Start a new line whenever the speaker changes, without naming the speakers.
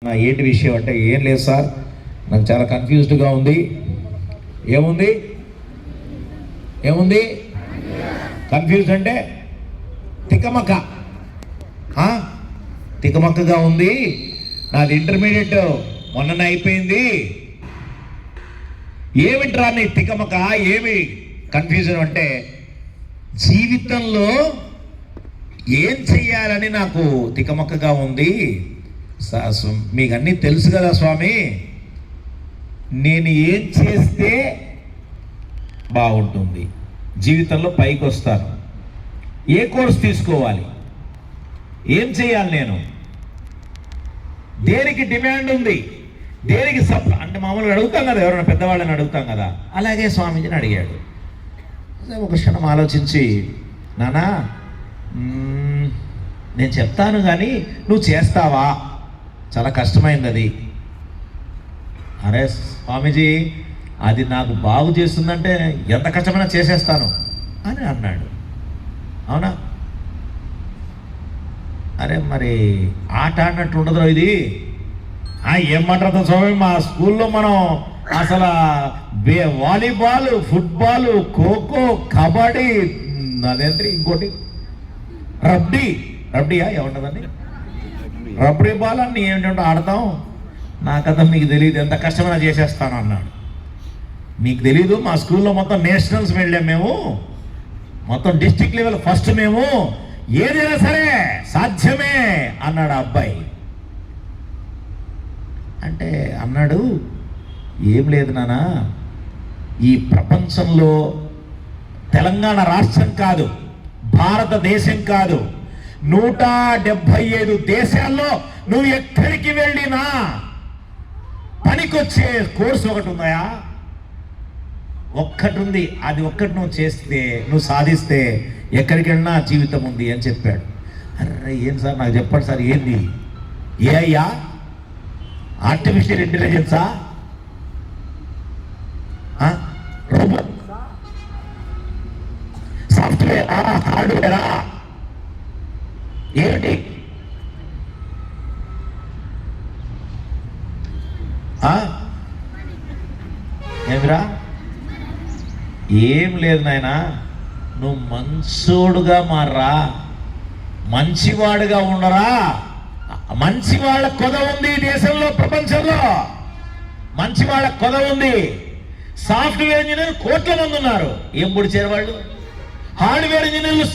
ఏంటి విషయం అంటే ఏం లేదు సార్, నాకు చాలా కన్ఫ్యూజ్డ్గా ఉంది. ఏముంది ఏముంది కన్ఫ్యూజ్ అంటే తికమక తికమక్కగా ఉంది. నాది ఇంటర్మీడియట్ మొన్ననే అయిపోయింది. ఏమిట్రా నీ తికమక, ఏమి కన్ఫ్యూజన్ అంటే జీవితంలో ఏం చెయ్యాలని నాకు తికమక్కగా ఉంది. మీకు అన్నీ తెలుసు కదా స్వామి, నేను ఏం చేస్తే బాగుంటుంది, జీవితంలో పైకి వస్తాను, ఏ కోర్స్ తీసుకోవాలి, ఏం చేయాలి, నేను దేనికి డిమాండ్ ఉంది, దేనికి అంటే మామూలుగా అడుగుతాం కదా, ఎవరైనా పెద్దవాళ్ళని అడుగుతాం కదా, అలాగే స్వామీజీని అడిగాడు. ఒక క్షణం ఆలోచించి, నానా నేను చెప్తాను కానీ నువ్వు చేస్తావా, చాలా కష్టమైంది అది. అరే స్వామీజీ, అది నాకు బాగు చేస్తుందంటే ఎంత కష్టమైనా చేసేస్తాను అని అన్నాడు. అవునా? అరే మరి ఆట ఆడినట్టు ఉండదు ఇది. ఏమంటారు స్వామి, మా స్కూల్లో మనం అసలు వాలీబాల్, ఫుట్బాల్, ఖోఖో, కబడ్డీ, అదేంటి ఇంకోటి రబ్బడీయా ఏమంటుందండి, రబ్బడీ బాల్ అన్ని ఏమిటంటే ఆడతాం. నాకదా మీకు తెలియదు, ఎంత కష్టమైనా చేసేస్తాను అన్నాడు. మీకు తెలీదు, మా స్కూల్లో మొత్తం నేషనల్స్ వెళ్ళాం మేము, మొత్తం డిస్ట్రిక్ట్ లెవెల్ ఫస్ట్ మేము, ఏదైనా సరే సాధ్యమే అన్నాడు ఆ అబ్బాయి. అంటే అన్నాడు, ఏం లేదు నాన్న, ఈ ప్రపంచంలో తెలంగాణ రాష్ట్రం కాదు, భారతదేశం కాదు, 175 దేశాల్లో నువ్వు ఎక్కడికి వెళ్ళినా పనికొచ్చే కోర్సు ఒకటి ఉందా, ఒక్కటి ఉంది. అది ఒక్కటి నువ్వు చేస్తే, నువ్వు సాధిస్తే ఎక్కడికి వెళ్ళినా జీవితం ఉంది అని చెప్పాడు. అరే ఏం సార్, నాకు చెప్పండి సార్, ఏంది? ఏఐయా, ఆర్టిఫిషియల్ ఇంటెలిజెన్సా, రోబోట్, సాఫ్ట్వేరా, హార్డ్వేరా, ఏమిటి? ఏమిరా? ఏం లేదు నాయనా, నువ్వు మంచోడుగా మారరా, మంచివాడుగా ఉండరా. మంచి వాళ్ళ కొద ఉంది ఈ దేశంలో, ప్రపంచంలో మంచి వాళ్ళ కొద ఉంది. సాఫ్ట్వేర్ ఇంజనీర్లు కోట్ల మంది ఉన్నారు, ఏం పొడిచారు వాళ్ళు. హార్డ్వేర్ ఇంజనీర్లు